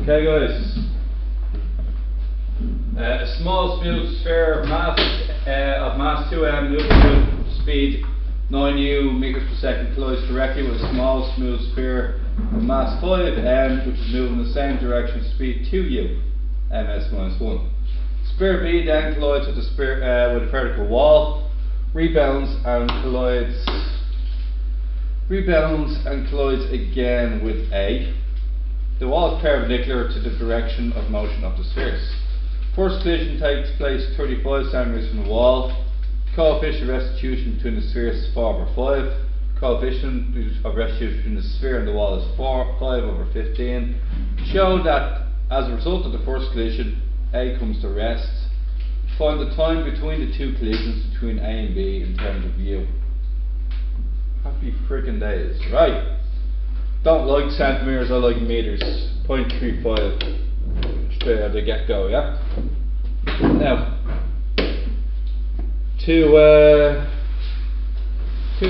Okay guys, a small smooth sphere of mass 2m moving with speed 9 meters per second collides directly with a small smooth sphere of mass 5m which is moving in the same direction, speed 2u, ms minus 1. Sphere B then collides with a vertical wall, rebounds and collides again with A. The wall is perpendicular to the direction of motion of the spheres. First collision takes place 35 centimeters from the wall. Coefficient of restitution between the spheres is 4/5. Coefficient of restitution between the sphere and the wall is 5/15. Show that as a result of the first collision, A comes to rest. Find the time between the two collisions between A and B in terms of u. Happy freaking days. Right. Don't like centimeters, I like meters. 0.35 straight out of the get go, yeah? Now, two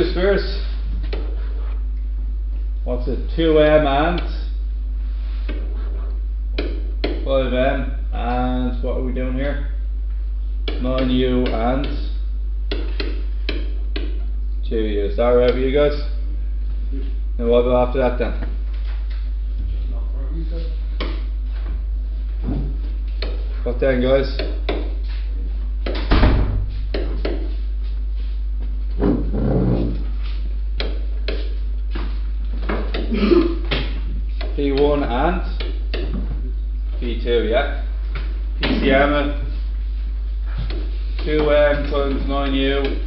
spheres. What's it? 2m and 5m, and what are we doing here? 9u and 2u. Is that right with you guys? And what about after that then? What then, guys? P1 and P2, yeah? PCM 2m times 9u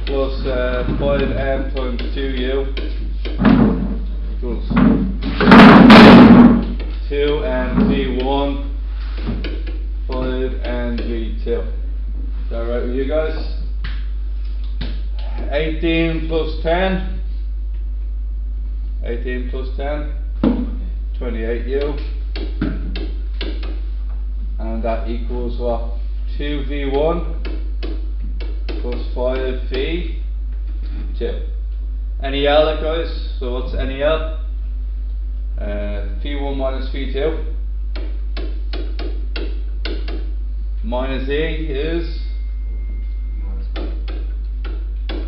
plus 5m times 2u equals 2mv1 5mv2. Is that right with you guys? 18 plus 10 28u, and that equals what? 2v1 plus 5v2. NEL, guys. So what's NEL? P1 minus P2 minus E is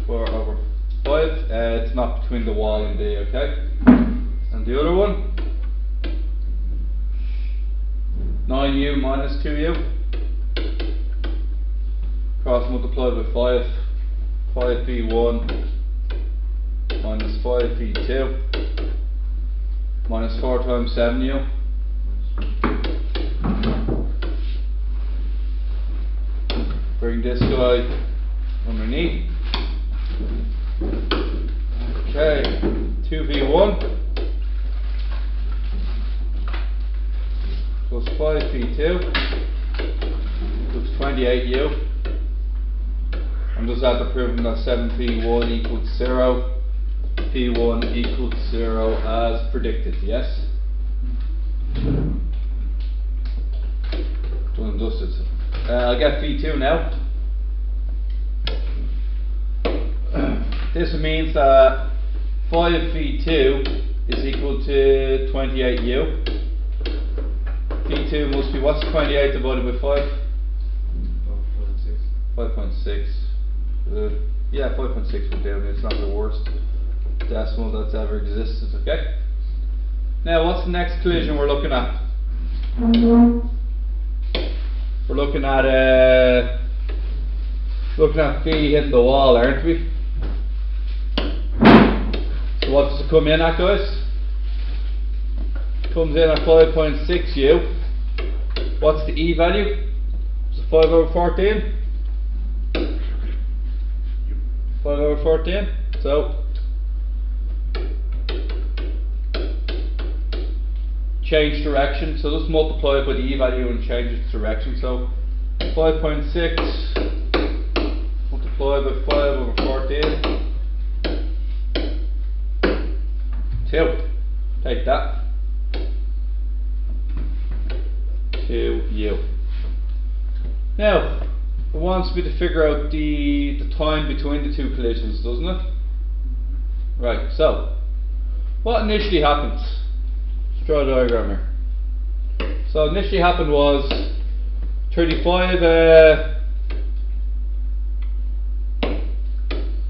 4/5. It's not between the wall and D, okay? And the other one, 9u minus 2u, cross multiplied with 5v1 minus 5v2 minus 4 times 7u. Bring this guy underneath. Okay, 2v1 plus 5v2 equals 28u. I'm just after proving that 7p1 equals 0, p1 equals 0 as predicted, yes? Done and dusted. I'll get p2 now. This means that 5v2 is equal to 28u. p2 must be, what's 28 divided by 5? 5.6. Yeah, 5.6 would do. It's not the worst decimal that's ever existed. Okay. Now, what's the next collision we're looking at? We're looking at B hitting the wall, aren't we? So what does it come in at, guys? It comes in at 5.6u. What's the E value? Is it 5/14? 5/14. So change direction. So just multiply it by the E value and change its direction. So 5.6 multiplied by 5/14. 2. Take that. 2u. Now, it wants me to figure out the time between the two collisions, doesn't it? Right, so what initially happens? Let's draw a diagram here. So initially happened was 35,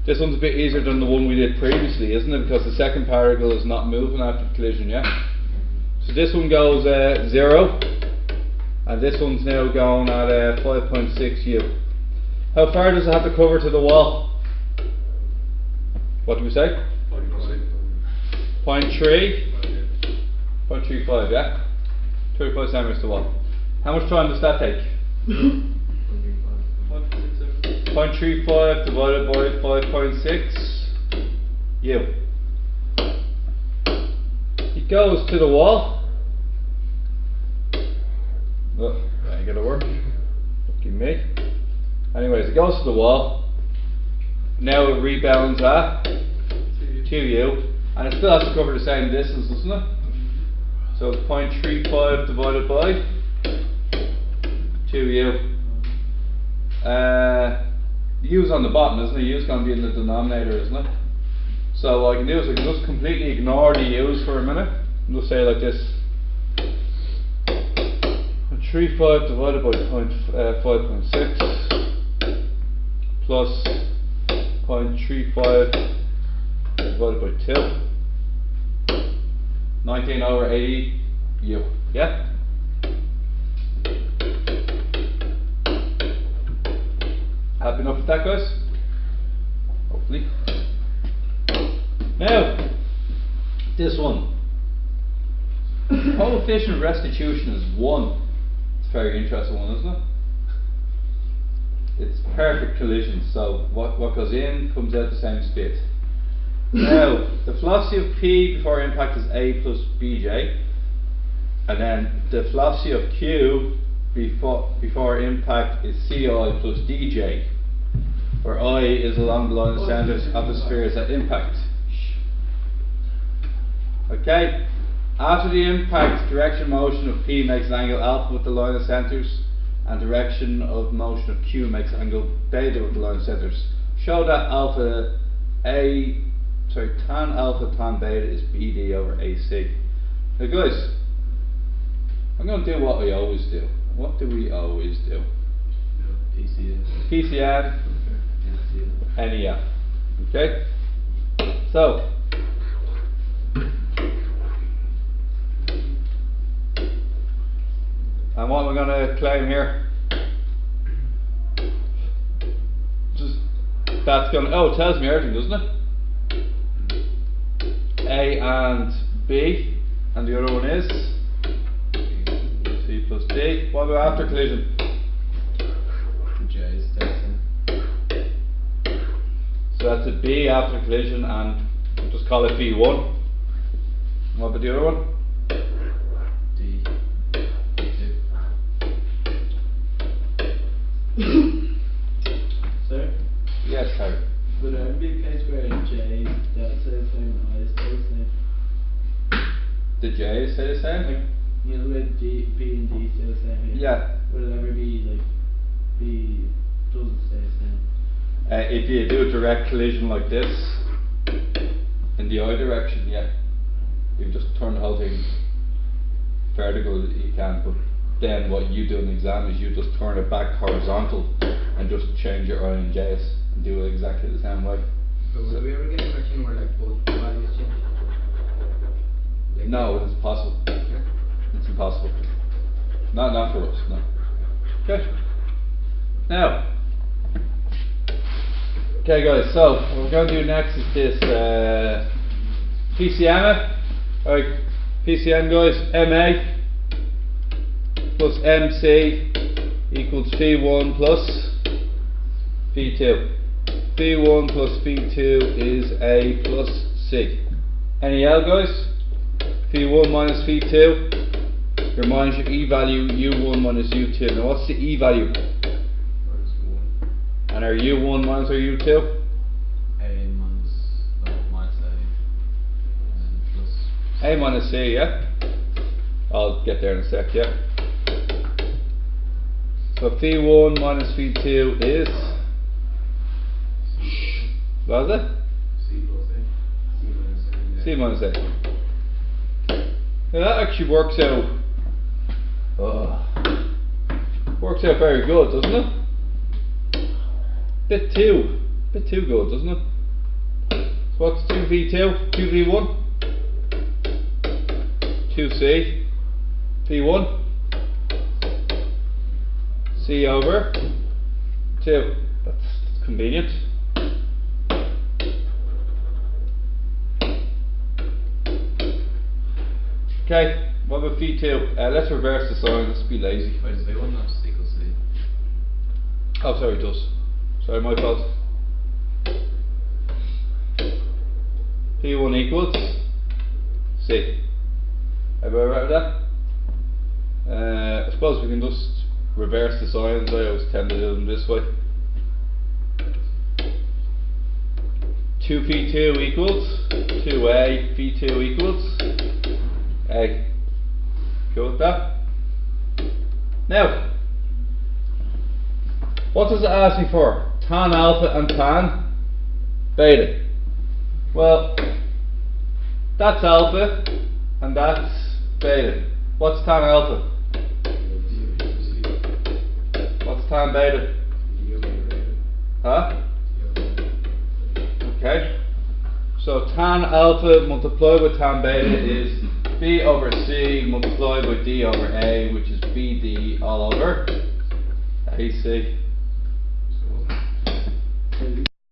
this one's a bit easier than the one we did previously, isn't it? Because the second particle is not moving after the collision, yeah? So this one goes 0, and this one's now going at 5.6 U. How far does it have to cover to the wall? What do we say? 0.35, yeah? 35 centimeters to the wall. How much time does that take? 0.35 divided by 5.6 U. It goes to the wall. Oh, that ain't gonna work. Lucky me. Anyways, it goes to the wall. Now it rebounds at 2U, and it still has to cover the same distance, doesn't it? So it's 0.35 divided by 2U. U's on the bottom, isn't it? U's going to be in the denominator, isn't it? So what I can do is I can just completely ignore the U's for a minute and just say like this: 0.35 divided by 5.6 plus 0.35 divided by 2, 19 over 80 U. Yeah? Happy enough with that, guys? Hopefully. Now, this one. Coefficient of restitution is 1. It's a very interesting one, isn't it? It's perfect collision, so what goes in comes out the same speed. Now, the velocity of P before impact is A plus BJ, and then the velocity of Q before impact is CI plus DJ, where I is along the line of centers of the spheres at impact. Okay, after the impact, direction motion of P makes an angle alpha with the line of centers, and direction of motion of Q makes an angle beta with the line of centers. Show that tan alpha tan beta is BD over AC. Now guys, I'm going to do what I always do. What do we always do? PCN, NEF. Okay? So, and what we're going to claim here? That's going to, it tells me everything, doesn't it? A and B, and the other one is C plus D. What about after collision? J stays in. So that's a B after collision, and we'll just call it B1. What about the other one? D. Sir? Yes, Harry. Would there be a case where J that says the same and I stay the same? The J stay the same? Like, you know, like G, P and D stay the same here? Yeah. Would it ever be like B doesn't stay the same? If you do a direct collision like this, in the I direction, yeah. You just turn the whole thing vertical, you can, but then what you do in the exam is you just turn it back horizontal and just change your I and J's and do it exactly the same way. So would we ever get a question where like both values change? Like No, it's impossible. Yeah. It's impossible. Not for us, no. Okay. Now, okay guys, so what we're going to do next is this PCN. Alright, PCN guys, MA plus MC equals Phi1 plus Phi2. Phi1 plus Phi2 is A plus C. NEL guys, Phi1 minus Phi2, your minus your E value, U1 minus U2. Now what's the E value? Minus 1. And our U1 minus our U2? A minus A. And then plus. A minus C, yeah? I'll get there in a sec, yeah? So Phi1 minus Phi2 is, what is it? C plus A. C minus A. Now that actually works out Works out very good, doesn't it? Bit too good, doesn't it? So what's 2v2? 2v1? 2c v1 c over 2. That's convenient. Okay, what about v2? Let's reverse the sign, let's be lazy. Wait, is V1 not just equals C? Oh, sorry, it does. Sorry, my fault. P1 equals C. Everybody right with that? I suppose we can just reverse the signs. I always tend to do them this way. 2p2 equals 2a, p2 equals a. Go with that. Now, what does it ask me for? Tan alpha and tan beta. Well, that's alpha and that's beta. What's tan alpha? What's tan beta? Huh? Okay. So tan alpha multiplied with tan beta is B over C multiplied by D over A, which is BD all over AC.